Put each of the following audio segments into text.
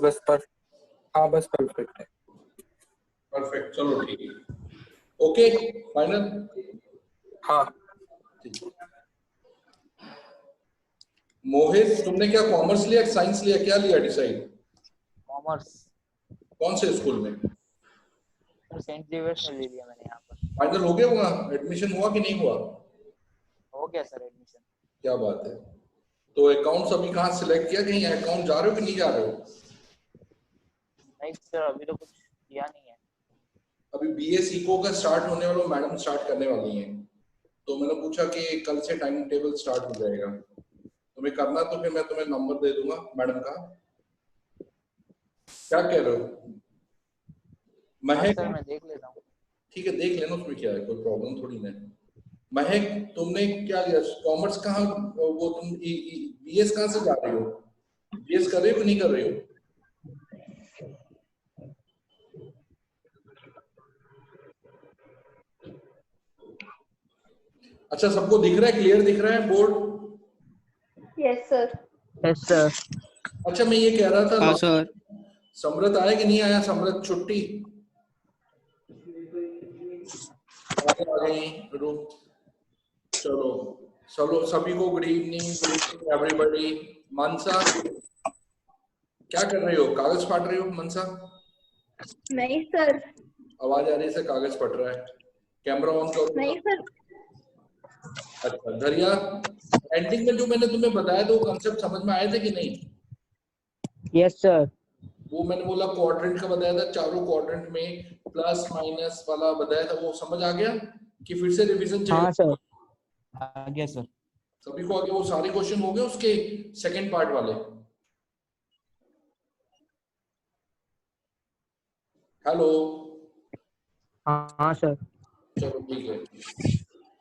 बस पर हाँ बस परफेक्ट है। परफेक्ट, चलो ठीक है, ओके फाइनल। हाँ मोहित, तुमने क्या कॉमर्स लिया, साइंस लिया, क्या लिया डिसाइड? कॉमर्स। कौन से स्कूल में? सर सेंट जेवियर्स में ले लिया मैंने यहाँ पर। फाइनल हो गया, वहाँ एडमिशन हुआ कि नहीं हुआ? हो गया सर एडमिशन। क्या बात है। तो अकाउंट्स अभी कहाँ सिलेक्ट किया, कहीं अकाउंट जा रहे हो कि नहीं जा रहे हो? नहीं सर अभी तो कुछ किया नहीं है। अभी बीए सीको का स्टार्ट होने वाला, मैडम स्टार्ट करने वाली हैं, तो मैंने पूछा कि कल से टाइम टेबल स्टार्ट हो जाएगा, तुम्हें करना तो फिर मैं तुम्हें नंबर दे दूंगा मैडम का। क्या कह रहे हो? महक सर मैं देख लेता हूँ। ठीक है, देख लेना, उसमें क्या है, कोई प्रॉब्लम थोड़ी ना है। महक, तुमने क्या लिया कॉमर्स? कहाँ वो तुम बीएस कहाँ से जा रही हो? बीएस कर रही हो कि नहीं कर रही हो? अच्छा, सबको दिख रहा है, क्लियर दिख रहा है board? Yes sir. Yes sir. अच्छा, मैं ये कह रहा था, हाँ सर। समृत आया कि नहीं आया? समृत छुट्टी आ गई, रुक, चलो चलो, सभी को गुड इवनिंग एवरीबॉडी। मनसा क्या कर रही हो, कागज फाड़ रही हो मनसा? नहीं सर। आवाज आ रही है, कागज फट रहा है, कैमरा ऑन करो। नहीं सर। अच्छा धरिया, एंडिंग में जो मैंने तुम्हें बताया था वो कंसेप्ट समझ में आए थे कि नहीं? Yes sir. वो मैंने बोला क्वाड्रेंट का बताया था, चारों क्वाड्रेंट में प्लस माइनस वाला बताया था, वो समझ आ गया कि फिर से रिवीजन चाहिए? हाँ सर आ गया सर। सभी को आगे वो सारे क्वेश्चन हो गए उसके सेकंड पार्ट वाले? हेलो? हाँ सर। चलो ठीक है,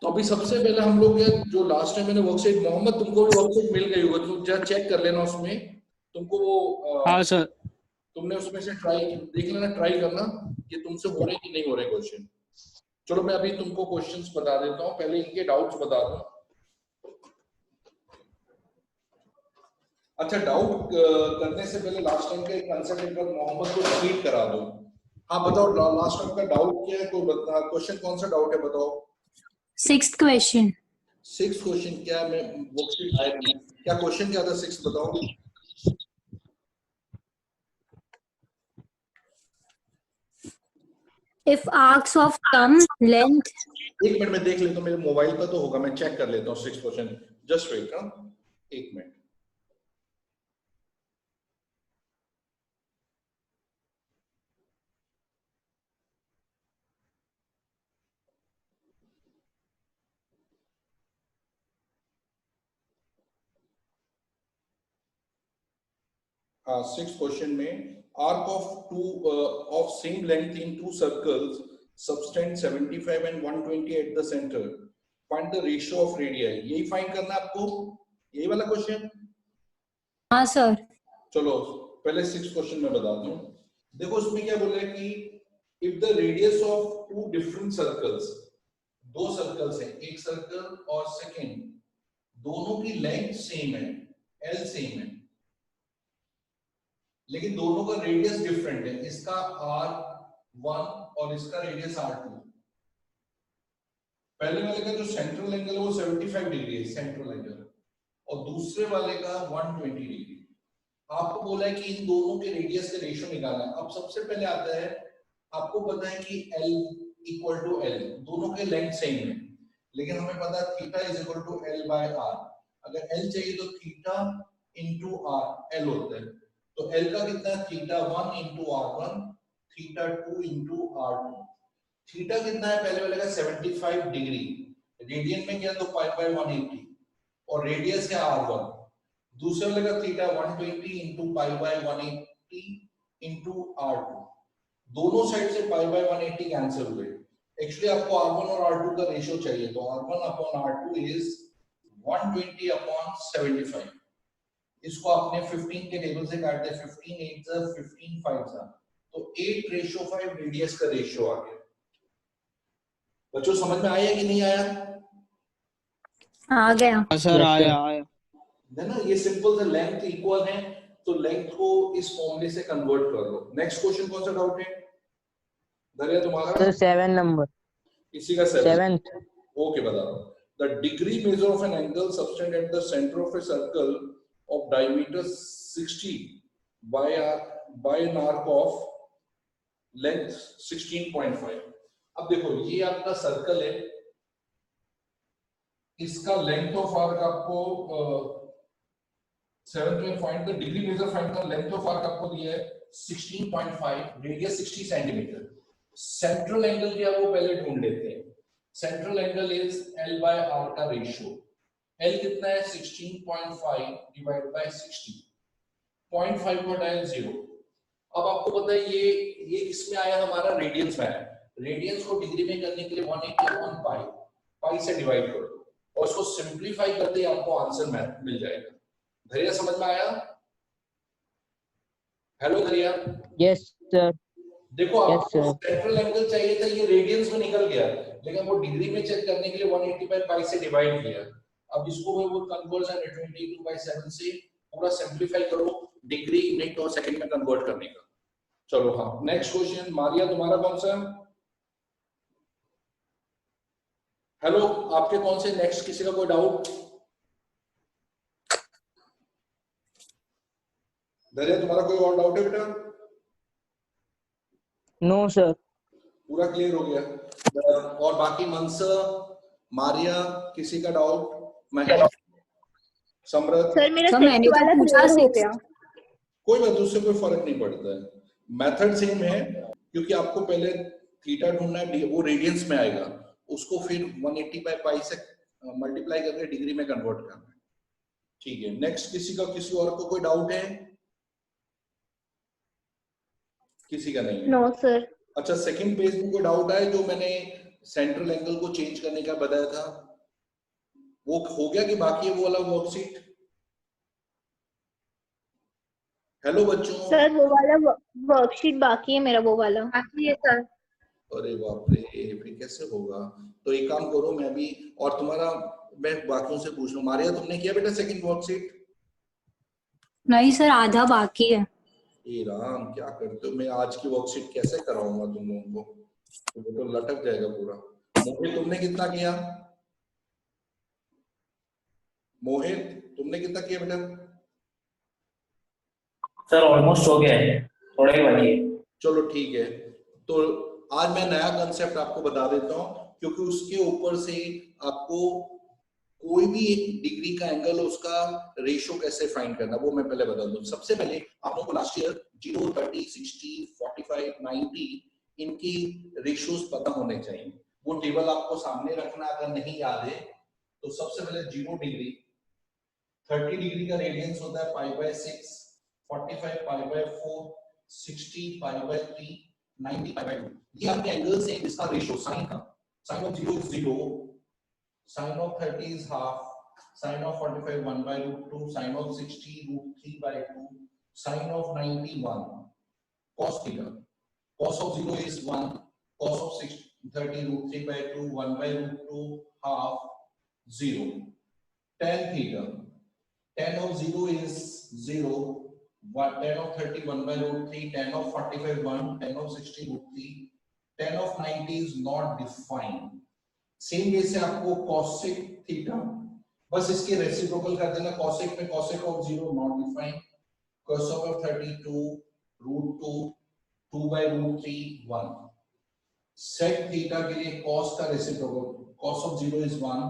तो अभी सबसे पहले हम लोग जो लास्ट टाइम मैंने वर्कशीट, मोहम्मद तुमको भी वर्कशीट मिल गई होगी, तुम जरा चेक कर लेना उसमें, तुमको वो हाँ सर। तुमने उसमें से ट्राई देख लेना, ट्राई करना कि तुमसे हो रहे कि नहीं हो रहे क्वेश्चन। चलो मैं अभी तुमको क्वेश्चंस बता देता हूँ, पहले इनके डाउट्स बता दूं। अच्छा, डाउट करने से पहले लास्ट टाइम का एक कंसेप्ट एक बार मोहम्मद को रिपीट करा दो। हाँ बताओ, लास्ट टाइम का डाउट क्या है, कोई क्वेश्चन कौन सा डाउट है बताओ? Sixth question. सिक्स्थ क्वेश्चन क्या, मैं वर्कशीट आया नहीं, क्या क्वेश्चन क्या था सिक्स्थ बताओ? If arcs of some length, एक मिनट में देख लेता हूँ, मेरे मोबाइल पर तो होगा, मैं चेक कर लेता हूँ सिक्स्थ क्वेश्चन, जस्ट वेट। हाँ एक मिनट। हाँ, सिक्स्थ क्वेश्चन में arc of two of same length in two circles subtend 75 and 120 at the center, find the ratio of radii, यही फाइंड करना है आपको, यही वाला क्वेश्चन? हाँ सर। चलो पहले सिक्स्थ क्वेश्चन में बता दूं, देखो उसमें क्या बोल रहा है कि if the radius of two different circles, दो सर्कल्स हैं, एक सर्कल और सेकंड, दोनों की लेंथ सेम है, L सेम है, लेकिन दोनों का रेडियस डिफरेंट है, इसका R1 और इसका रेडियस R2। पहले वाले का जो सेंट्रल एंगल है वो 75 डिग्री है सेंट्रल एंगल, और दूसरे वाले का 120 डिग्री। आपको बोला है कि इन दोनों के रेडियस का रेशियो निकालना है। अब सबसे पहले आता है, आपको पता है कि L इक्वल टू L, दोनों के लेंथ सेम है, लेकिन हमें पता है theta is equal to L by R। अगर L चाहिए तो थीटा इंटू R L होता है, तो L का कितना है, theta 1 into R1, theta 2 into R2। Theta कितना है पहले वाले का 75 डिग्री, रेडियन में क्या तो पाई बाय 180, और रेडियस है R1। दूसरे वाले का theta 120 into pi by 180 into R2, दोनों साइड से पाई बाय 180 कैंसिल हुए। एक्चुअली आपको R1 और R2 का रेशियो चाहिए, तो R1 upon R2 is 120 upon 75। इसको आपने 15 के टेबल से काट दिया, 15 8 जा 15 5 जा, तो 8:5 रेडियस का रेशियो आ गया। बच्चों समझ में आया कि नहीं आया? आ गया। सर आया आया। है ना, ये सिंपल से लेंथ इक्वल है तो लेंथ को इस फॉर्मूले से कन्वर्ट कर लो। नेक्स्ट क्वेश्चन कौन सा डाउट है दरिया तुम्हारा? सर 7 नंबर। इसी का 7। 7th। ओके बता रहा हूं। The degree measure of an angle subtended at the centre of a circle of diameter 60 by an arc of length 16.5। अब देखो ये आपका सर्कल है, इसका लेंथ ऑफ आर्क आपको 7th में find the degree measure find the length of arc आपको दिया है 16.5, रेडियस 60 सेंटीमीटर। सेंट्रल एंगल क्या वो पहले ढूंढ लेते हैं। Central angle is L by R का रेशियो। L कितना है 16.5 डिवाइड बाय 60, 0.5 को हटाया 0। अब आपको पता है ये किसमें आया, हमारा रेडियंस में आया। रेडियंस को डिग्री में करने के लिए 180/पाई, पाई से डिवाइड कर दो और उसको सिंपलीफाई करते ही आपको आंसर मिल जाएगा। धैर्य समझ में आया? हेलो धैर्य। Yes sir. देखो आपको सेंट्रल एंगल चाहिए था, ये रेडियंस में निकल गया, लेकिन वो डिग्री में चेक करने के लिए 180/पाई से डिवाइड किया। अब इसको वो कन्वर्जन 22/7 से पूरा सिंपलीफाई करो, डिग्री मिनट और सेकंड में कन्वर्ट करने का। चलो हाँ, नेक्स्ट क्वेश्चन मारिया तुम्हारा कौन सा? हेलो, आपके कौन से नेक्स्ट, किसी का कोई डाउट? दरिया तुम्हारा कोई और डाउट है बेटा? No sir. पूरा क्लियर हो गया। और बाकी मंस, मारिया, किसी का डाउट? मैं समृद्ध सर मेरा सर, 6th मैंने तो वाला पूछा क्लियर हो 6th। गया। कोई बात, उससे कोई फर्क नहीं पड़ता है, मेथड सेम है, क्योंकि आपको पहले थीटा ढूंढना है, वो रेडियंस में आएगा, उसको फिर 180/पाई से मल्टीप्लाई करके डिग्री में कन्वर्ट करना है। ठीक है, नेक्स्ट किसी और को कोई डाउट है? किसी का नहीं है? No sir. अच्छा, सेकंड पेज में कोई डाउट है? जो मैंने सेंट्रल एंगल को चेंज करने का बताया था वो हो गया कि बाकी है वो वाला वर्कशीट? हेलो बच्चों। सर वो वाला वर्कशीट बाकी है, मेरा वो वाला बाकी है सर। अरे बाप रे, फिर कैसे होगा? तो एक काम करो, मैं भी और तुम्हारा, मैं बाकियों से पूछ लूं। मारिया तुमने किया बेटा सेकंड वर्कशीट? नहीं सर, आधा बाकी है। ए राम, क्या करते हो? मैं आज की वर्कशीट कैसे कराऊंगा तुम लोगों को, तो वो तो लटक जाएगा पूरा। मोहित तुमने कितना किया? मोहित तुमने कितना किया बेटा? सर ऑलमोस्ट हो गया है, थोड़ा ही बाकी है। चलो ठीक है, तो आज मैं नया कंसेप्ट आपको बता देता हूँ, क्योंकि उसके ऊपर से आपको कोई भी एक डिग्री का एंगल, उसका रेशियो कैसे फाइंड करना वो मैं पहले बता दूं। सबसे पहले आप लोगों को लास्ट ईयर 0, 30, 60, 45, 90 इनकी रेशियोज पता होने चाहिए। वो टेबल आपको सामने रखना, अगर नहीं याद है तो सबसे पहले 0 डिग्री, 30 डिग्री का रेडियंस होता है π/6, 45 π/4, 60 π/3, 90 π/2। ये आपके एंगल्स हैं जिसका रेशियो साइन का, sine of 0 is 0, sine of 30 is half, sine of 45 1/√2, sine of 60 √3/2, sine of 90 1, cos theta, cos of 0 is 1, cos of 30 √3/2, 1/√2, half, 0, tan theta, tan of 0 is 0, tan of 30 1/√3, tan of 45 1, tan of 60 √3, tan of 90 is not defined। Same way से आपको cosec theta, बस इसके reciprocal कर देना, cosec में cosec of 0 not defined, cosec of 32 √2, 2/√3 1, sec theta के लिए cos का reciprocal, cos of 0 is 1,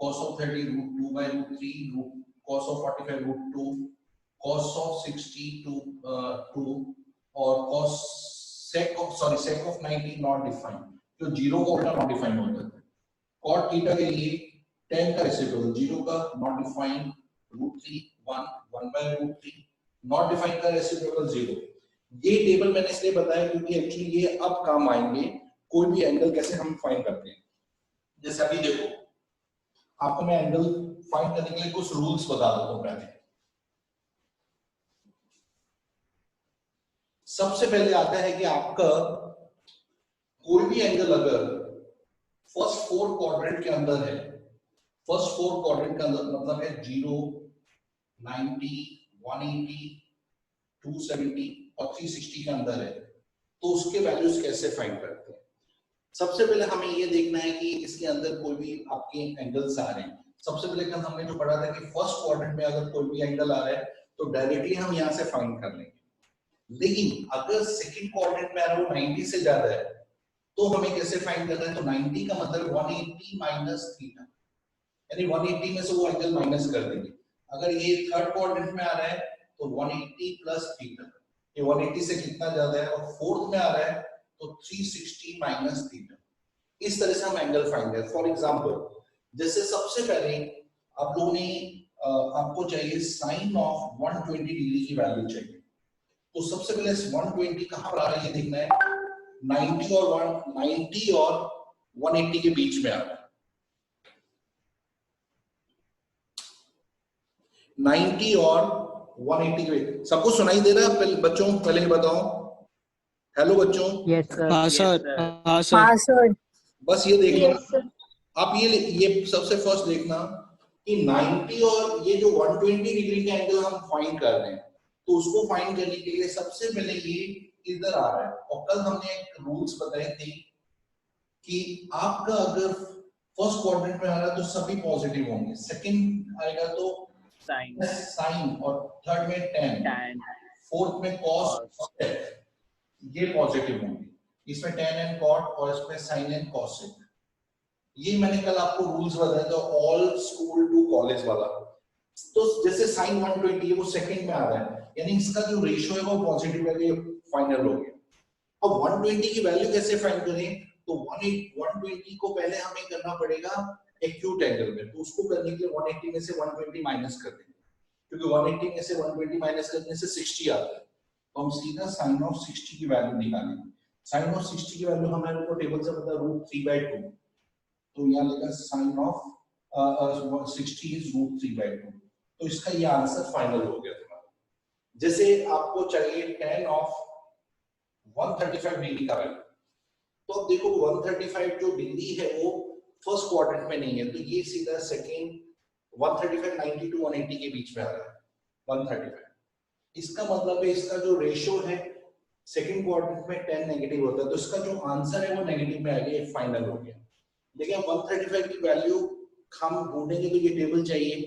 cos of 30 √2/√3, cos of 45 √2, cos of 60 2 और sec of 90 not defined, जो 0 का उल्टा not defined होता है। cot थीटा के लिए tan का रेसिप्रोकल 0 का not defined, √3 1, 1/√3 not defined का रेसिप्रोकल 0। ये टेबल मैंने इसलिए बताया क्योंकि एक्चुअली ये अब काम आएंगे, कोई भी एंगल कैसे हम फाइंड करते हैं। जैसे अभी देखो, आपको मैं एंगल फाइंड करने के लिए कुछ रूल्स बता देता हूं पहले। सबसे पहले आता है कि आपका कोई भी एंगल अगर फर्स्ट 4 क्वाड्रेंट के अंदर है, फर्स्ट 4 क्वाड्रेंट का मतलब है 0, 90, 180, 270 और 360 के अंदर है, तो उसके वैल्यूज कैसे फाइंड करते हैं? सबसे पहले हमें ये देखना है कि इसके अंदर कोई भी आपके एंगल्स आ रहे हैं। सबसे पहले कल हमने जो पढ़ा था कि फर्स्ट क्वाड्रेंट में अगर कोई भी एंगल आ रहा है तो डायरेक्टली हम यहाँ से फाइंड कर लेंगे, लेकिन अगर सेकंड क्वाड्रेंट में आ रहा है वो 90 से ज्यादा है तो हमें कैसे फाइंड करना है? तो 90 का मतलब 180 माइनस थीटा, यानी 180 में से वो एंगल माइनस कर देंगे। अगर ये थर्ड क्वाड्रेंट में आ रहा है तो 180 प्लस थीटा, ये 180 से कितना ज्यादा है, और फोर्थ में आ रहा है तो 360 माइनस थीटा। इस तरह से हम एंगल फाइंड करें। फॉर एग्जांपल, जैसे सबसे पहले आप लोगों ने आपको चाहिए साइन ऑफ 120 डिग्री की वैल्यू चाहिए, तो सबसे पहले 120 कहां पर आ रहा है ये देखना है। 90 और 180 के बीच में आ रहा है। 90 और 180 के बीच। सबको सुनाई दे रहा है? पहले बच्चों पहले ये बताओ। हेलो बच्चों। Yes sir. हाँ सर, हाँ सर। हाँ सर। बस ये देखना Yes, sir. आप, ये सबसे फर्स्ट देखना कि 90 और ये जो 120 डिग्री के एंगल हम फाइंड कर रहे हैं, तो उसको फाइंड करने के लिए सबसे पहले ये इधर आ रहा है। और कल हमने एक रूल्स बताए थे कि आपका अगर फर्स्ट क्वाड्रेंट में आ रहा है तो सभी पॉजिटिव होंगे, सेकंड आएगा तो साइन और थर्ड में tan, फोर्थ में cos, ये पॉजिटिव होंगे। इसमें tan एंड cot और इसमें sin एंड cosec। ये मैंने कल आपको रूल्स बताया था ऑल स्कूल टू कॉलेज वाला। तो जैसे sin 120 वो सेकंड में आ रहा है, यानी इसका जो रेशियो है वो पॉजिटिव है, ये फाइनल हो गया। अब 120 की वैल्यू कैसे फाइंड करें? तो 120 को पहले हमें करना पड़ेगा एक्यूट एंगल में, तो उसको करने के लिए 180 में से 120 माइनस कर देंगे, क्योंकि 180 में से 120 माइनस करने से 60 आता है, तो हम सीधा साइन ऑफ 60 की वैल्यू निकालेंगे। साइन ऑफ 60 की वैल्यू हमारे को टेबल से पता है √3/2, तो यहाँ लिखा साइन ऑफ 60 इज √3/2, तो इसका ये आंसर फाइनल हो गया तुम्हारा। जैसे आपको चाहिए tan ऑफ 135 डिग्री का वैल्यू, तो अब देखो 135 जो डिग्री है वो फर्स्ट क्वाड्रेंट में नहीं है, तो ये सीधा सेकंड 135 90 टू 180 के बीच में आ रहा है 135। इसका मतलब है इसका जो रेशियो है सेकंड क्वाड्रेंट में 10 नेगेटिव होता है, तो इसका जो आंसर है वो नेगेटिव में आ गया, फाइनल हो गया। लेकिन 135 की वैल्यू हम ढूंढेंगे तो ये टेबल चाहिए,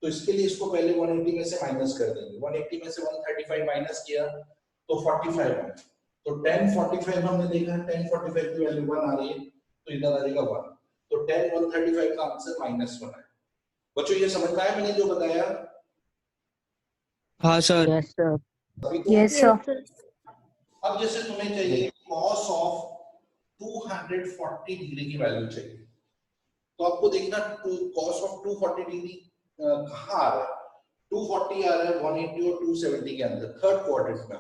तो इसके लिए इसको पहले 180 में से माइनस कर देंगे। 180 में से 135 माइनस किया तो 45 है, तो 1045 हमने देखा 1045 की वैल्यू 1 आ रही है, तो इधर आ जाएगा 1, तो 10 135 का आंसर -1 है। बच्चों ये समझ में आया मैंने जो बताया? हाँ sir. Yes sir. Yes sir. अब जैसे तुम्हें चाहिए cos ऑफ 240 डिग्री की वैल्यू चाहिए, तो आपको देखना cos ऑफ 240 डिग्री कहाँ आ रहा है? 240 आ रहा है 180 और 270 के अंदर, थर्ड क्वाड्रेंट में।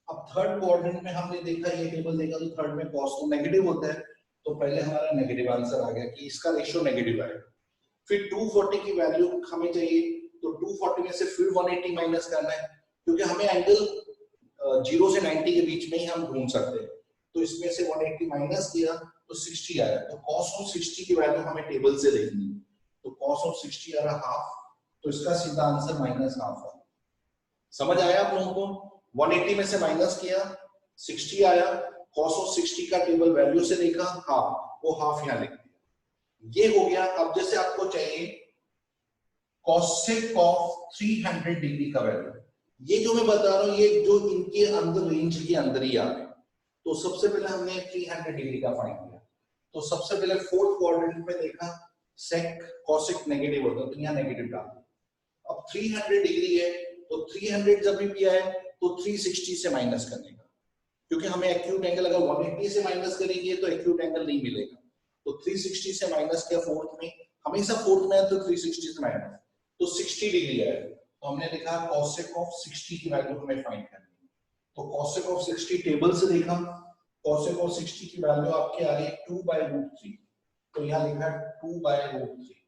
अब थर्ड क्वाड्रेंट में हमने देखा, ये टेबल देखा, तो थर्ड में cos तो नेगेटिव होता है, तो पहले हमारा नेगेटिव आंसर आ गया कि इसका रेशियो नेगेटिव आएगा। फिर 240 की वैल्यू हमें चाहिए, तो 240 में से फिर 180 माइनस करना है, क्योंकि हमें एंगल 0 से 90 के बीच में ही हम ढूंढ सकते हैं, तो इसमें से 180 माइनस किया तो 60 आया, तो cos ऑफ 60 की वैल्यू हमें टेबल से लिखनी है, तो cos ऑफ 60 आ रहा हाफ, तो इसका सीधा आंसर -1/2 है। समझ आया आप लोगों को? 180 में से माइनस किया 60 आया, cos ऑफ 60 का टेबल वैल्यू से देखा हाफ, वो हाफ यहाँ लिख दिया, ये हो गया। अब जैसे आपको चाहिए cosec ऑफ 300 डिग्री का वैल्यू, ये जो मैं बता रहा हूं ये जो इनके अंदर रेंज के अंदर ही आ रहे हैं, तो सबसे पहले हमने 300 डिग्री का फाइंड किया, तो सबसे पहले फोर्थ क्वाड्रेंट में देखा sec cosec नेगेटिव होता है, तो यहाँ नेगेटिव डाल दिया। अब 300 डिग्री है, तो 300 जब भी आए तो 360 से माइनस करने का, क्योंकि हमें एक्यूट एंगल अगर 180 से माइनस करेंगे तो एक्यूट एंगल नहीं मिलेगा, तो 360 से माइनस किया फोर्थ में, हमेशा फोर्थ में है तो 360 से माइनस, तो 60 डिग्री है, तो हमने लिखा cosec ऑफ 60 की वैल्यू हमें फाइंड करनी है, तो cosec ऑफ 60 टेबल से देखा, cosec ऑफ 60 की वैल्यू आपके आ गई 2/√3, तो यहाँ लिखा 2/√3,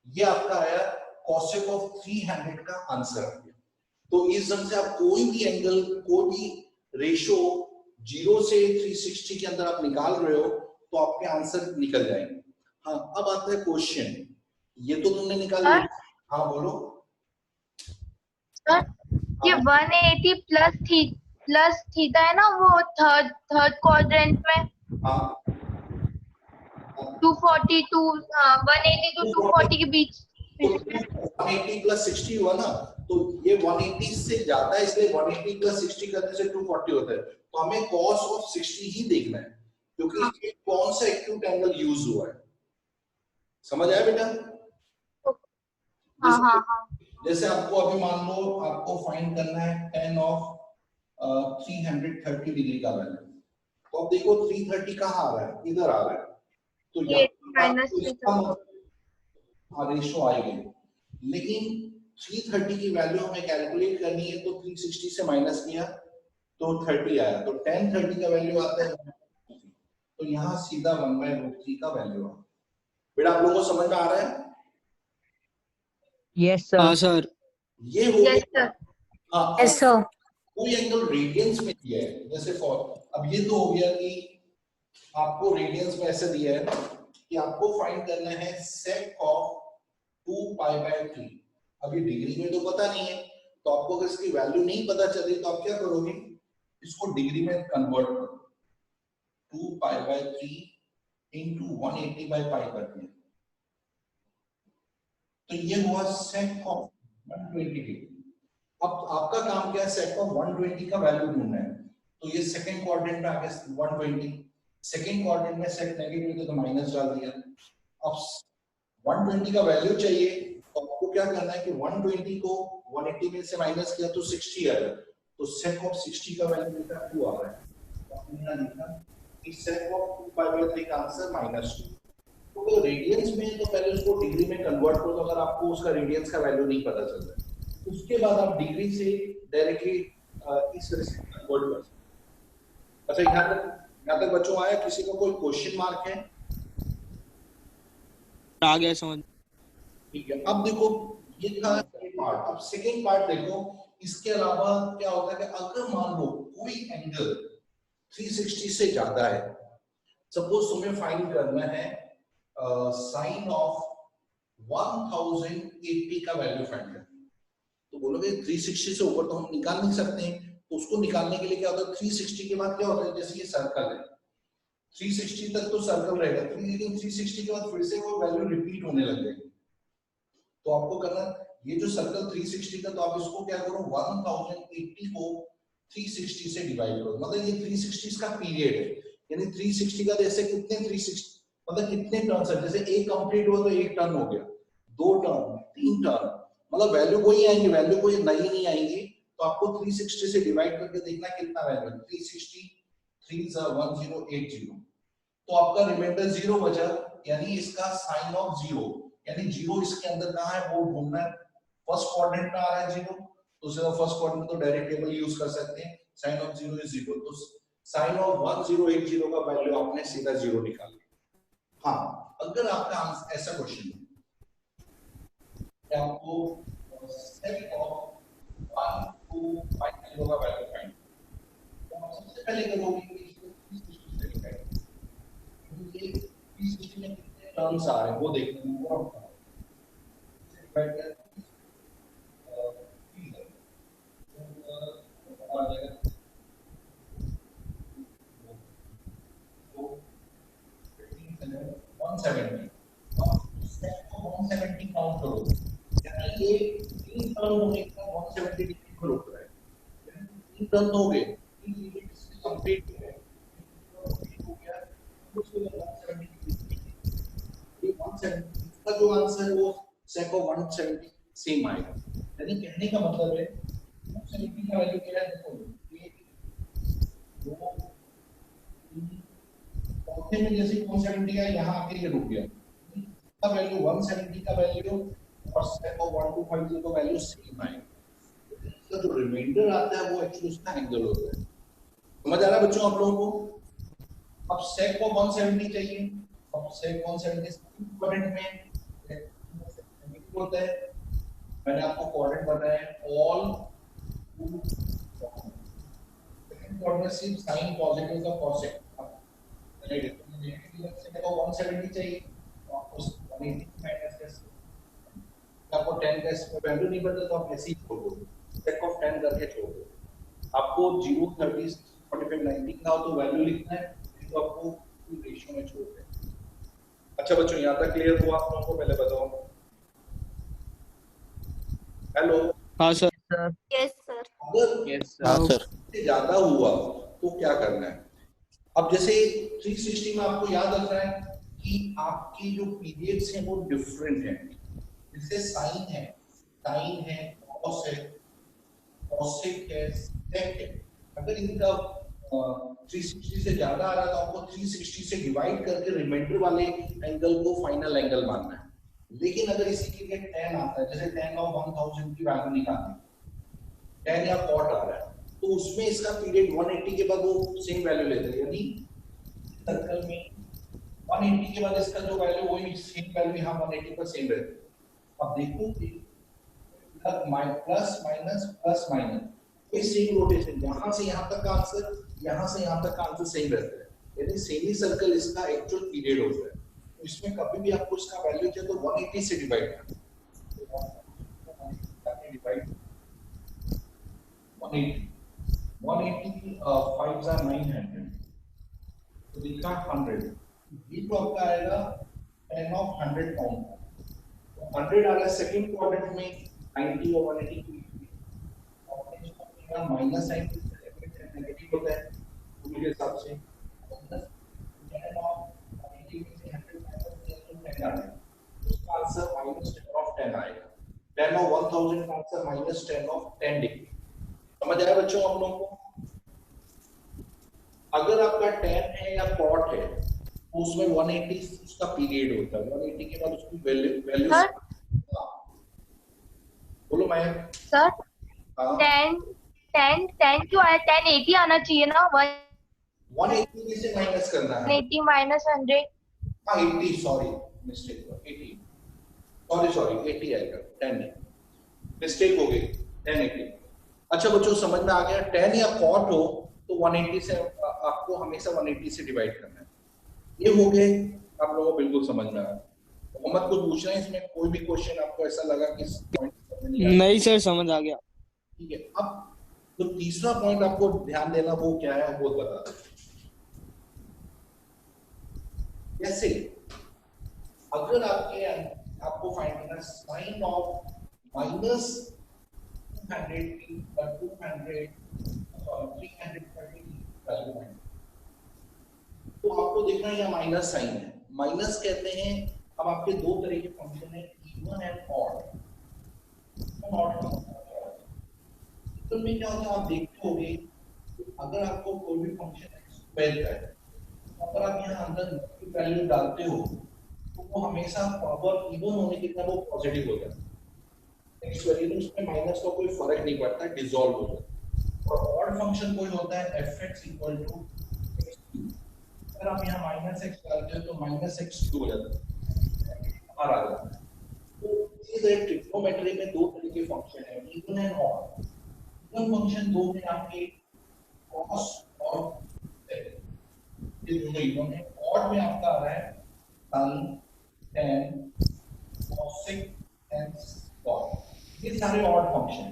ये आपका आया cosec ऑफ 300 का आंसर आ गया। तो इस ढंग से आप कोई भी एंगल, कोई भी रेशियो 0 से 360 के अंदर आप निकाल रहे हो तो आपके आंसर निकल जाएंगे। हाँ, अब आता है क्वेश्चन ये तो तुमने निकाल सर? लिया। हाँ बोलो। सर ये 180 प्लस थीटा है ना, वो थर्ड क्वाड्रेंट में हाँ 240 टू 180 टू 240 के बीच तो में। 180 प्लस 60 हुआ ना, तो ये 180 से ज्यादा है, इसलिए 180 प्लस 60 करने से 240 होता है। तो हमें cos ऑफ 60 ही देखना है, क्योंकि इसमें कौन सा एक्यूट एंगल यूज हुआ है। समझ आया बेटा? हाँ हाँ हाँ। जैसे आपको अभी मान लो आपको फाइंड करना है tan ऑफ 330 डिग्री का वैल्यू, तो अब देखो 330 कहाँ आ रहा है, इधर आ रहा है, तो ये यहाँ माइनस रेशो आएगी। लेकिन 330 की वैल्यू हमें कैलकुलेट करनी है, तो 360 से माइनस किया तो 30 आया, तो tan 30 का वैल्यू आता है, तो यहाँ सीधा 1/√3 का वैल्यू आ। बेटा आप लोगों को समझ में आ रहा है? Yes sir. हाँ सर। ये हो यस गया। सर। हाँ, यस सर। कोई एंगल रेडियंस में दिया है, जैसे फॉर अब ये तो हो गया कि आपको रेडियंस में ऐसे दिया है कि आपको फाइंड करना है sec ऑफ 2π/3। अभी डिग्री में तो पता नहीं है, तो आपको अगर इसकी वैल्यू नहीं पता चली तो आप क्या करोगे, इसको डिग्री में कन्वर्ट करो, 2π/3 into 180/π करते हैं, तो ये हुआ sec ऑफ 120 डिग्री। अब आपका काम क्या है, sec ऑफ 120 का वैल्यू ढूंढना है, तो ये सेकंड क्वाड्रेंट में आ गया 120, सेकंड क्वाड्रेंट में sec नेगेटिव है तो माइनस डाल दिया। अब 120 का वैल्यू चाहिए, तो आपको क्या करना है कि 120 को 180 में से माइनस किया तो 60 आ रहा है, तो sec ऑफ 60 का वैल्यू बेटा 2 आ रहा है, तो हमने यहाँ लिखा कि sec ऑफ 2π/3 का आंसर -2। तो रेडियंस में तो पहले उसको डिग्री में कन्वर्ट करो, तो अगर आपको उसका रेडियंस का वैल्यू नहीं पता चल रहा है, उसके बाद आप डिग्री से डायरेक्टली इस तरह से कन्वर्ट कर सकते हैं। अच्छा यहाँ तक बच्चों आया? किसी को कोई क्वेश्चन मार्क है? आ गया समझ। ठीक है, अब देखो ये था पार्ट। अब सेकेंड पार्ट देखो, इसके अलावा क्या होता है कि अगर मान लो कोई एंगल 360 से ज्यादा है, सपोज तुम्हें फाइंड करना है साइन ऑफ 1080 का वैल्यू फाइंड करना, तो बोलोगे 360 से ऊपर तो हम निकाल नहीं सकते हैं, तो उसको निकालने के लिए क्या होता है, 360 के बाद क्या होता है, जैसे ये सर्कल है 360 तक तो सर्कल रहेगा, लेकिन 360 के बाद फिर से वो वैल्यू रिपीट होने लग जाएगी। तो आपको करना, ये जो सर्कल 360 का, तो आप इसको क्या करो, 1080 को 360 से डिवाइड करो, मतलब ये 360 इसका पीरियड है, यानी 360 का जैसे कितने 360 मतलब कितने टर्न्स है, जैसे एक कंप्लीट हुआ तो एक टर्न हो गया, 2 टर्न, 3 टर्न, मतलब वैल्यू कोई आएंगी, वैल्यू कोई नई नहीं आएंगी, तो आपको 360 से डिवाइड करके देखना कितना वैल्यू है, 360 3 1080, तो आपका रिमाइंडर 0 बचा, यानी इसका साइन ऑफ 0, यानी 0 इसके अंदर कहाँ है वो ढूंढना है। फर्स्ट क्वाड्रेंट में आ रहा है 0, तो सिर्फ फर्स्ट क्वाड्रेंट तो डायरेक्ट टेबल यूज कर सकते हैं, साइन ऑफ 0 इज 0, तो साइन ऑफ 1080 का वैल्यू आपने सीधा 0 निकाल लिया। हाँ, अगर आपका आंसर ऐसा क्वेश्चन है कि आपको सेट ऑफ 1250 का वैल्यू फाइंड, तो आप सबसे पहले करोगे कि इसको 360 से डिवाइड, क्योंकि 360 में कितने टर्म्स आ रहे हैं वो देखना है, वो आपका डिवाइड कर आ जाएगा, तो 170, अब सेट को 170 काउंट करो, यानी ये 3 टर्म होने का 170 डिग्री को रोक रहा है, यानी 3 टर्म हो गए, 3 डिग्री से कंप्लीट हो गए, हो गया, उसके बाद 170 डिग्री, ये 170 का जो आंसर है वो सेक ऑफ 170 सेम आएगा। यानी कहने का मतलब है 170 का वैल्यू क्या है, देखो ये 2 3 चौथे में जैसे 170 है, यहाँ आके ये रुक गया, का वैल्यू 170 का वैल्यू और सेक ऑफ 1250 का वैल्यू सेम आएगा, इसका जो रिमाइंडर आता है वो एक्चुअली उसका एंगल होता है। समझ आ रहा है बच्चों आप लोगों को? अब सेक ऑफ 170 चाहिए, अब सेक 170 क्वाड्रेंट में होता है, मैंने आपको क्वाड्रेंट बताया है, ऑल सेकंड क्वाड्रेंट सिर्फ साइन पॉजिटिव का कोसेक, नेगेटिव सेक ऑफ 170 चाहिए, तो आपको 180 माइनस आपको 10 का इसमें वैल्यू नहीं पता तो आप ऐसे ही छोड़ दो, sec of 10 करके छोड़ दो। आपको 0, 30, 45, 90 का हो तो वैल्यू लिखना है, तो आपको रेशियो में छोड़ दें। अच्छा बच्चों, यहाँ तक क्लियर हुआ आप लोगों को? पहले बताओ। हेलो, हाँ सर। Yes sir. अगर यस हाँ सर। से ज्यादा हुआ तो क्या करना है? अब जैसे 360 में आपको याद रखना है कि आपकी जो पीरियड्स हैं वो डिफरेंट हैं। जैसे साइन है, कॉस है, कॉसेक है, सेक है। अगर इनका 360 से ज्यादा आ रहा है तो आपको 360 से डिवाइड करके रिमाइंडर वाले एंगल को फाइनल एंगल मानना है। लेकिन अगर इसी के लिए tan आता है, जैसे tan of 1000 की वैल्यू निकालनी, tan या cot आ रहा है, तो उसमें इसका पीरियड 180 के बाद वो सेम वैल्यू लेते हैं, यानी सर्कल में 180 के बाद इसका जो वैल्यू वही सेम वैल्यू यहाँ 180 पर सेम रहती है। अब देखो कि प्लस माइनस कोई सेम रोटेशन, यहाँ से यहाँ तक का आंसर, यहाँ से यहाँ तक का आंसर सेम रहता है, यानी सेमी सर्कल इसका एक्चुअल पीरियड होता है। तो इसमें कभी भी आपको इसका वैल्यू चाहिए तो 180 से डिवाइड करना, 180 5 are 900, तो लिखा 100, ये तो आपका आएगा 10 of 100 फॉर्म। 100 आ रहा है सेकंड क्वाड्रेंट में, 90 और 180 की माइनस साइन नेगेटिव होता है रूल के हिसाब से, उसका आंसर -10 of 10 आएगा। 10 of 1000 का आंसर -10 of 10 डिग्री। समझ आया बच्चों आप लोगों को? अगर आपका tan है या cot है तो उसमें 180 उसका पीरियड होता है, 180 के बाद उसकी वैल्यू बोलो मैं सर 10 क्यों आया? 1080 आना चाहिए ना। 180 से माइनस करना है। 180 माइनस 100। हाँ 80, सॉरी मिस्टेक हुआ, 80 सॉरी 80 आएगा, 10 मिस्टेक हो गई, 1080। अच्छा बच्चों समझ में आ गया? tan या cot हो तो 180 से आपको हमेशा 180 से डिवाइड करना है। ये हो गए आप लोगों को बिल्कुल समझ में आया? मोहम्मद कुछ पूछना है इसमें? कोई भी क्वेश्चन आपको ऐसा लगा कि नहीं सर, समझ आ गया। ठीक है। अब तो तीसरा पॉइंट आपको ध्यान देना वो क्या है वो बता दो। जैसे अगर आपको फाइंड करना साइन ऑफ -200 तो आपको देखना है यहाँ माइनस साइन है। माइनस कहते हैं, अब आपके दो तरह के फंक्शन है, इवन एंड ऑड। तो में क्या होता है आप देखते होंगे, अगर आपको कोई भी फंक्शन स्क्वायर का है, अगर आप यहाँ अंदर वैल्यू डालते हो तो वो हमेशा पावर इवन होने के कारण वो पॉजिटिव होता है। नेक्स्ट वैल्यू उसमें माइनस का कोई फर्क नहीं पड़ता, डिसॉल्व हो जाता है। और ऑड फंक्शन कोई होता है fx = अगर आप यहाँ -x डालते हो तो -x2 हो जाता है, बाहर आ जाता है। तो इस ट्रिग्नोमेट्री में दो तरह के फंक्शन है, even and odd. Even function दो में आपके cos और sec, ये दोनों इवन है। ऑड में आपका आ रहा है sin, tan, cosec and cot, ये सारे ऑड फंक्शन।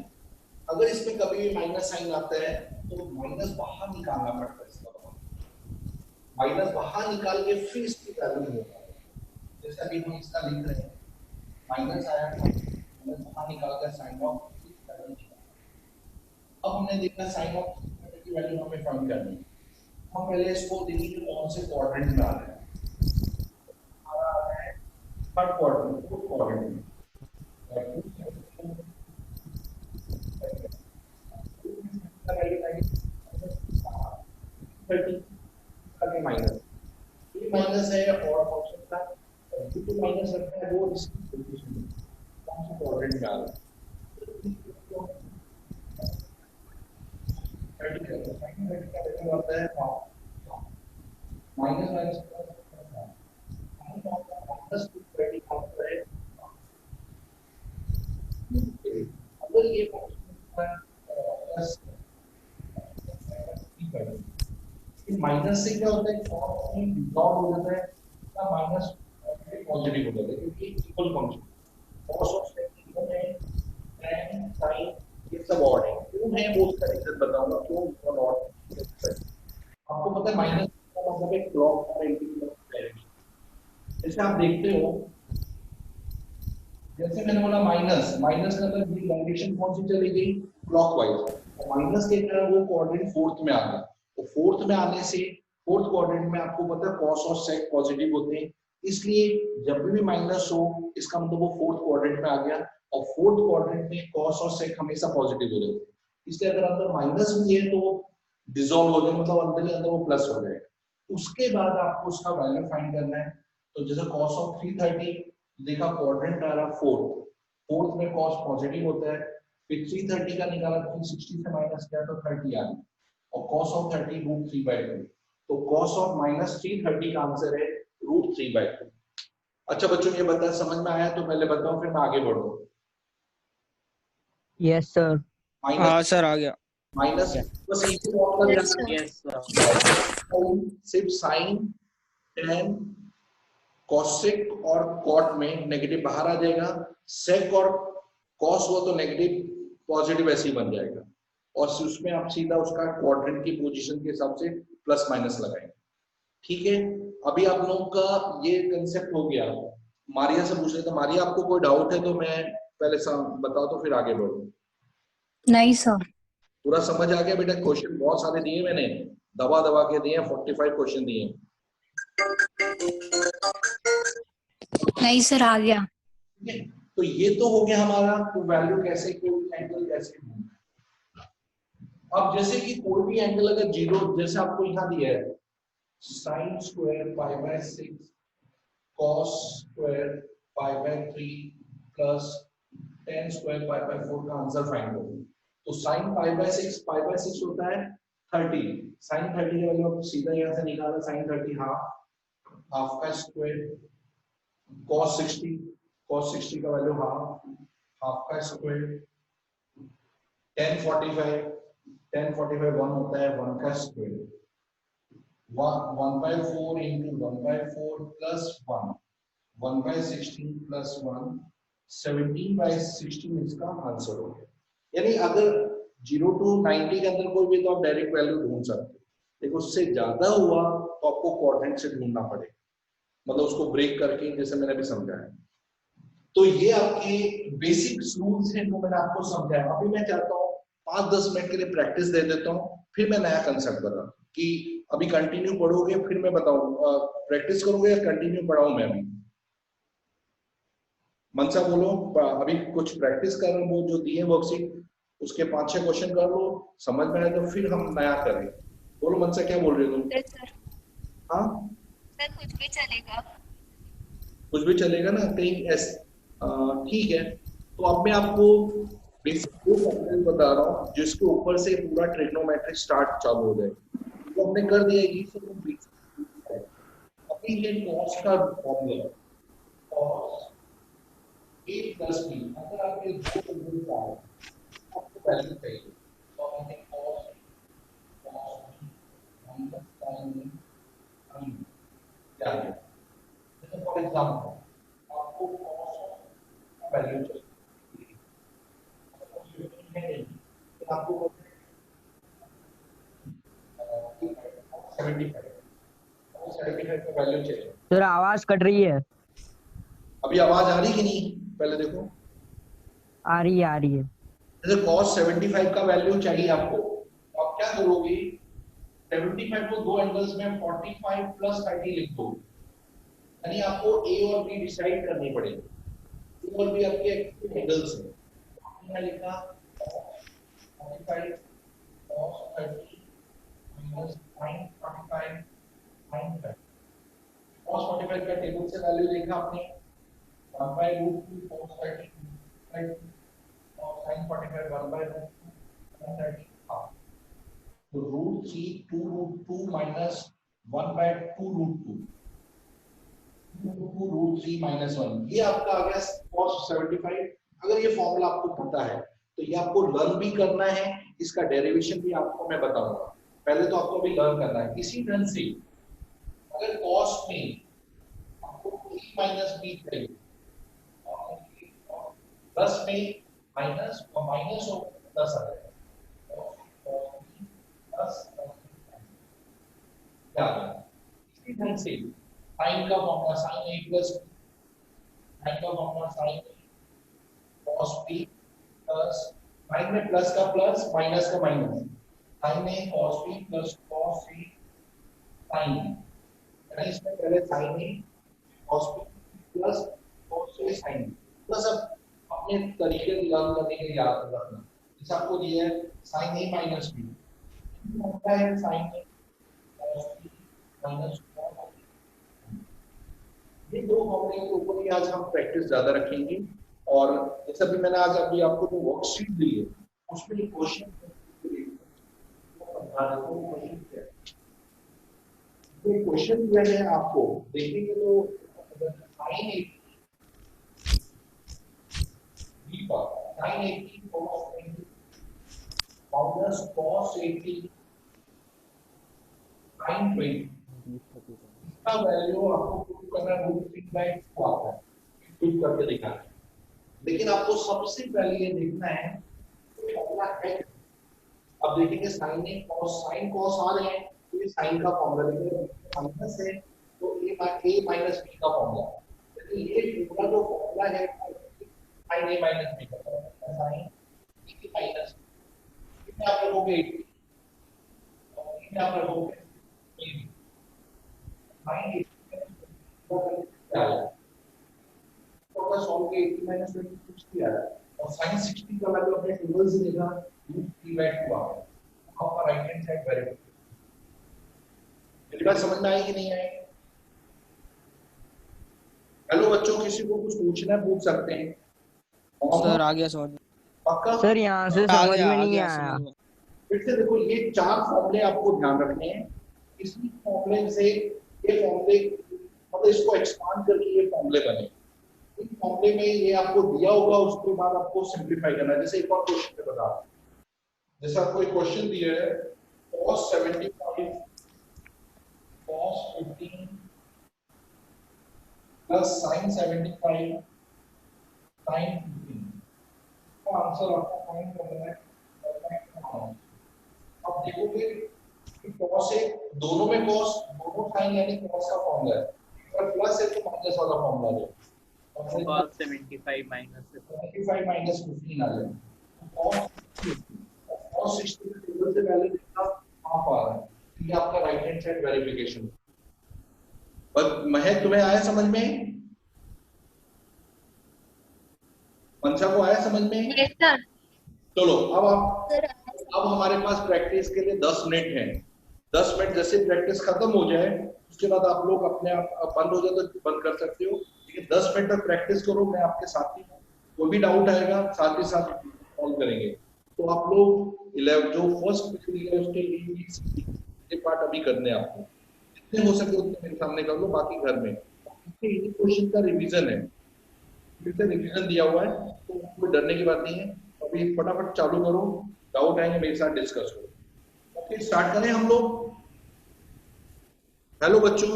अगर इसमें कभी भी माइनस साइन आता है तो माइनस बाहर निकालना पड़ता है, इसका माइनस बाहर निकाल के फिर इसकी वैल्यू होगा। जैसा कि हम इसका लिख रहे हैं, माइनस आया माइनस बाहर निकाल कर साइन ऑफ अब हमने देखा साइन ऑफ की वैल्यू हमें फाइंड करनी है। हम पहले इसको देखिए कौन से क्वाड्रेंट में आ रहा है। हमारा आ रहा है थर्ड क्वाड्रेंट, फोर्थ क्वाड्रेंट में। माइनस है और फंक्शन का जो माइनस रखता है वो इसकी पोजीशन में कौन सा क्वाड्रेंट में आ रहा है। अगर ये माइनस से क्या होता है, डिसॉल्व हो जाता है, माइनस पॉजिटिव हो जाता है क्योंकि equal function cos of sec sine ये सब ऑड है, क्यों है वो उसका रीजन बताऊंगा क्यों और ऑड। आपको पता है माइनस का मतलब है क्लॉक और एंटी क्लॉक डायरेक्शन। जैसे आप देखते हो, जैसे मैंने बोला माइनस, माइनस का मतलब डायरेक्शन कौन सी चली गई, क्लॉकवाइज, और माइनस के कारण वो कोऑर्डिनेट फोर्थ में आ गया। तो फोर्थ में आने से फोर्थ कोऑर्डिनेट में आपको पता है कॉस और सेक पॉजिटिव होते हैं, इसलिए जब भी माइनस हो इसका मतलब वो फोर्थ क्वाड्रेंट में आ गया, और फोर्थ क्वाड्रेंट में कॉस और सेक हमेशा पॉजिटिव हो जाते हैं। इसलिए अगर अंदर माइनस भी है तो डिसॉल्व हो जाए, मतलब अंदर ही अंदर वो प्लस हो जाएगा। उसके बाद आपको उसका वैल्यू फाइंड करना है। तो जैसे कॉस ऑफ 330 देखा, क्वाड्रेंट आ रहा फोर्थ, फोर्थ में कॉस पॉजिटिव होता है, फिर 330 का निकाला 360 से माइनस किया तो 30 आ गया, और cos ऑफ 30 √3/2। तो cos ऑफ -330 का आंसर है √3/2। अच्छा बच्चों ये बताया, समझ में आया तो पहले बताओ फिर मैं आगे बढ़ूं। Yes sir. हाँ सर आ गया। माइनस बस इसी फॉर्मूला Yes, sir. यस सिर्फ साइन tan कॉसेक और कॉट में नेगेटिव बाहर आ जाएगा, सेक और कॉस हुआ तो नेगेटिव पॉजिटिव ऐसे ही बन जाएगा, और उसमें आप सीधा उसका क्वाड्रेंट की पोजीशन के हिसाब से प्लस माइनस लगाएंगे। ठीक है, अभी आप लोगों का ये कंसेप्ट हो गया। मारिया से पूछ रहे थे, मारिया आपको कोई डाउट है तो मैं पहले बताओ तो फिर आगे बढ़ो। नहीं सर। पूरा समझ आ गया बेटा? क्वेश्चन बहुत सारे दिए मैंने, दबा दबा के दिए, 45 क्वेश्चन दिए। नहीं सर आ गया। ठीक है, तो ये तो हो गया हमारा, तो वैल्यू कैसे, कोई एंगल कैसे ढूंढना है। अब जैसे कि कोई भी एंगल अगर जीरो, जैसे आपको यहाँ दिया है sin square π/6 cos square π/3 plus tan square π/4 का आंसर फाइंड करो। तो sin π/6 होता है 30, sin 30 का वैल्यू सीधा यहाँ से निकाला, sin 30 हाफ का स्क्वायर, cos 60 का वैल्यू हाफ का स्क्वायर, tan 45 1 होता है 1 का स्क्वायर, 1/4 into 1/4 plus 1, 1/16 plus 1, 17/16 इसका आंसर हो गया। यानी अगर 0 to 90 के अंदर कोई भी तो आप डायरेक्ट वैल्यू ढूंढ सकते हो, लेकिन उससे ज्यादा हुआ तो आपको क्वाड्रेंट से ढूंढना पड़ेगा, मतलब उसको ब्रेक करके, जैसे मैंने भी समझाया। तो ये आपके बेसिक रूल्स हैं जो मैंने आपको समझाया। अभी मैं चाहता हूँ 5-10 मिनट के लिए प्रैक्टिस दे देता हूँ, फिर मैं नया कंसेप्ट बताऊँ कि अभी कंटिन्यू पढ़ोगे फिर मैं बताऊँ, प्रैक्टिस करोगे या कंटिन्यू पढ़ाऊं मैं अभी? मनसा बोलो, अभी कुछ प्रैक्टिस कर रहे हो, वो जो दिए वर्कशीट उसके 5-6 क्वेश्चन कर लो, समझ में आए तो फिर हम नया करें। बोलो मनसा, क्या बोल रहे हो तुम? सर हाँ सर कुछ भी चलेगा। कुछ भी चलेगा ना कहीं ठीक है। तो अब मैं आपको बेसिक दो फॉर्मूले बता रहा हूँ जिसके ऊपर से पूरा ट्रिग्नोमेट्री स्टार्ट चालू हो जाए। तो हमने कर दिया ये सब बेसिक है। अभी ये कॉस का formula, cos a plus b, अगर आपके दो वैल्यू का आपको वैल्यू चाहिए तो हमने कॉस माइनस साइन क्या है। जैसे फॉर एग्जांपल आपको कॉस का वैल्यू चाहिए, आपको 75 का वैल्यू चाहिए। सर आवाज कट रही है। अभी आवाज आ रही कि नहीं पहले देखो? आ रही है। जैसे cos 75 का वैल्यू चाहिए आपको, तो आप क्या करोगे, 75 को दो एंगल्स में 45 प्लस 30 लिख दो, यानी आपको a और b डिसाइड करनी पड़ेगी। a और b आपके एंगल्स हैं। हमने लिखा 45 cos 30 minus sin 45 sin 30। cos 45 का टेबल से वैल्यू देखा आपने, 1/√2 cos 30 और sin 45 1/√2 sin 30 हाफ। तो √3 2√2 minus 1/2√2 √3 minus 1, ये आपका आ गया cos 75। अगर ये फॉर्मूला आपको पता है तो ये आपको लर्न भी करना है, इसका डेरिवेशन भी आपको मैं बताऊंगा। पहले तो आपको भी लर्न करना है। इसी ढंग से अगर cos में आपको a minus b चाहिए, 10 में माइनस और माइनस और प्लस आ जाएगा प्लस क्या आ गया इसी ढंग से साइन का formula sine a plus sine का formula sine cos b plus sine में प्लस का प्लस माइनस का minus sine a cos b plus cos c sine यानी इसमें पहले sine a cos b plus cos c sine plus अब अपने तरीके लर्न करने के लिए याद रखना जैसे आपको दिया है साइन a माइनस b होता है sine a cos b minus cos ये दो फॉर्मूले के ऊपर ही आज हम प्रैक्टिस ज्यादा रखेंगे और जैसे अभी मैंने आज अभी आपको जो वर्कशीट दी है उसमें ये क्वेश्चन दिया है आपको देखेंगे तो साइन ए बी पर साइन ए की माइनस cos 80 साइन 20 इसका वैल्यू आपको प्रूव करना है √3/2 आता है प्रूव करके दिखाना है लेकिन आपको सबसे पहले ये देखना है फॉर्मूला है अब देखेंगे साइन ए साइन cos आ रहे हैं तो ये साइन का फॉर्मूला देखिए माइनस है तो a माइनस b का फॉर्मूला लेकिन ये पूरा जो फॉर्मूला है साइन a माइनस b का साइन a माइनस कितने आप रखोगे 80 और कितने आप रखोगे साइन क्या है तो का सॉल्व के 80 माइनस 20 60 आ रहा है और sin 60 का वैल्यू अपने टेबल से देखा √3/2 आ रहा है आपका राइट हैंड साइड वेरी मेरी बात समझ में आई कि नहीं आई हेलो बच्चों किसी को कुछ पूछना है पूछ सकते हैं सर आ गया समझ पक्का सर यहाँ से समझ में नहीं आया फिर से देखो ये चार फॉर्मूले आपको ध्यान रखने हैं इसी फॉर्मूले से ये फॉर्मूले मतलब इसको एक्सपांड करके ये फॉर्मूले बने इस फॉर्मूले में ये आपको दिया होगा उसके बाद आपको सिंपलीफाई करना है जैसे एक और क्वेश्चन पे बता जैसे आपको एक क्वेश्चन दिया है cos 75 cos 15 plus sin 75 sin 15 का आंसर आपको फाइंड करना है अब देखोगे कि cos है दोनों में cos दोनों sin यानी cos का फॉर्मूला है और प्लस है तो माइनस वाला फॉर्मूला है cos 75 minus 75 minus 15 आ जाएगा cos 60 के टेबल से वैल्यू देखना हाफ आ रहा है ये आपका राइट हैंड साइड वेरिफिकेशन बस महक तुम्हें आया समझ में मंशा को आया समझ में यस सर चलो अब हमारे पास प्रैक्टिस के लिए 10 मिनट हैं 10 मिनट जैसे प्रैक्टिस खत्म हो जाए उसके बाद आप लोग अपने आप बंद हो जाए तो बंद कर सकते हो लेकिन 10 मिनट तक प्रैक्टिस करो मैं आपके साथ ही हूँ कोई भी डाउट आएगा साथ ही साथ सॉल्व करेंगे तो आप लोग 11 जो फर्स्ट पीरियड है उसके लिए ये पार्ट अभी करने हैं आपको जितने हो सके उतने मेरे सामने कर लो बाकी घर में ये क्वेश्चन का रिवीजन है फिर से रिवीजन दिया हुआ है तो कोई डरने की बात नहीं है अभी फटाफट चालू करो डाउट आएंगे मेरे साथ डिस्कस करो ओके स्टार्ट करें हम लोग हेलो बच्चों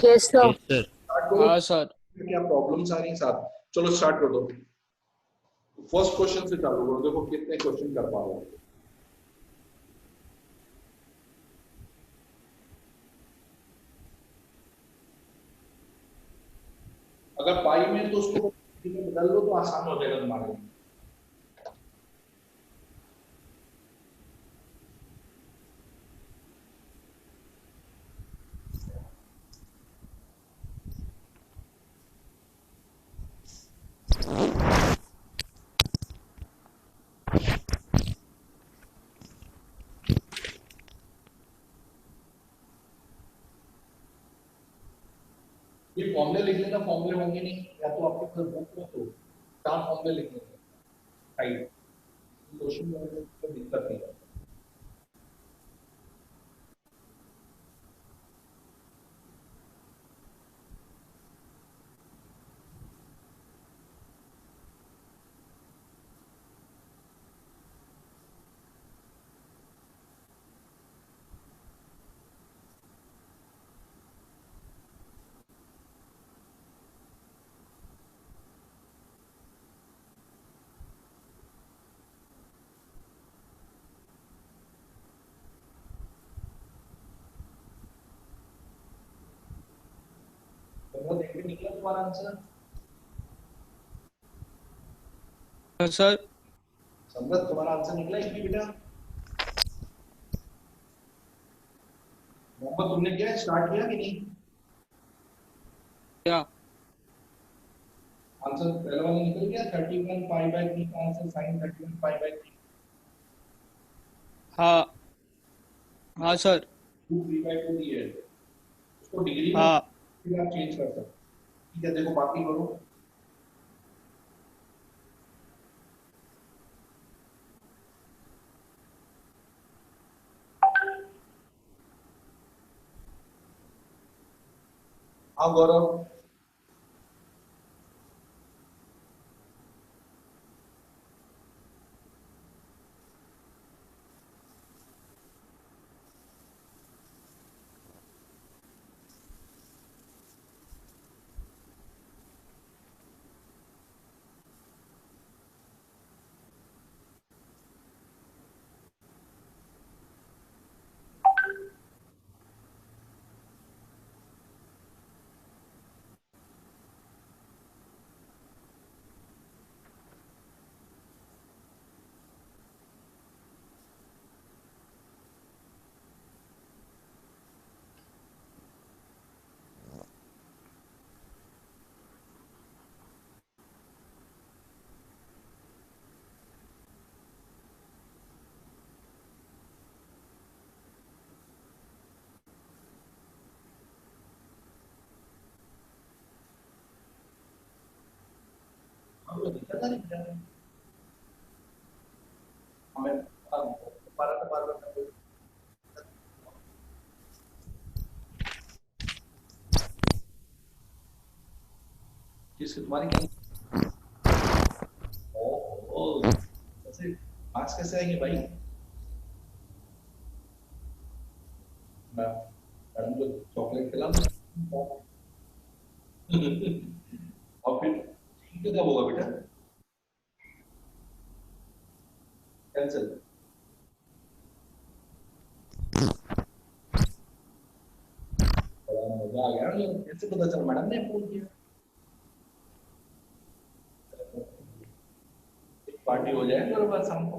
यस सर स्टार्ट करो हाँ सर क्या प्रॉब्लम्स आ रही हैं साथ चलो स्टार्ट कर दो फर्स्ट क्वेश्चन से चालू करो देखो कितने क्वेश्चन कर पा रहे हो अगर पाई में तो उसको बदल लो तो आसान हो जाएगा तुम्हारे लिए ये फॉर्मूले लिख लेना फॉर्मूले होंगे नहीं या तो आपके पास बुक हो तो 4 फॉर्मूले लिख लेंगे राइट क्वेश्चन में कोई दिक्कत नहीं है तुम्हारा आंसर? सर समरत तुम्हारा आंसर निकला 80 बेटा? मोहम्मद तुमने क्या स्टार्ट किया कि नहीं? क्या आंसर पहला वाला निकल गया 31 पाई बाय 3 का आंसर sin 31 पाई बाय 3 हाँ हाँ सर 2 3 बाय 2 दिया है, उसको डिग्री में हाँ फिर आप चेंज कर सकते हो। ठीक है, देखो बाकी करो। हाँ गौरव, हम लोग दिखा था नहीं बेटा हमें बारह से बारह तक किसकी तुम्हारी ओ कैसे मार्क्स कैसे आएंगे भाई? मैडम को चॉकलेट खिला दो। और फिर ठीक है, कब होगा बेटा? कैंसिल। बड़ा मजा आ गया, कैसे पता चला? मैडम ने फोन किया। पार्टी हो जाए मेरे पास शाम को।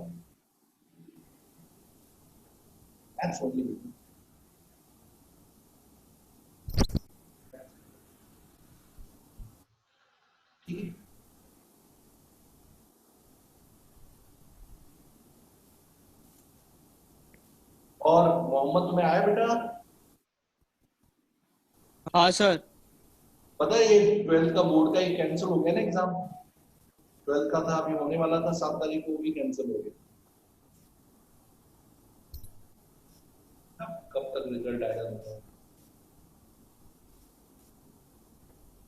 ठीक है, और मोहम्मद तुम्हें आया बेटा? हाँ सर पता है ये 12th का बोर्ड का ये कैंसिल हो गया ना एग्जाम। 12th का था अभी होने वाला था 7 तारीख को, भी कैंसिल हो गया। अब कब तक रिजल्ट आएगा बताओ?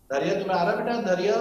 धैर्य तुम्हें आ रहा बेटा? धैर्य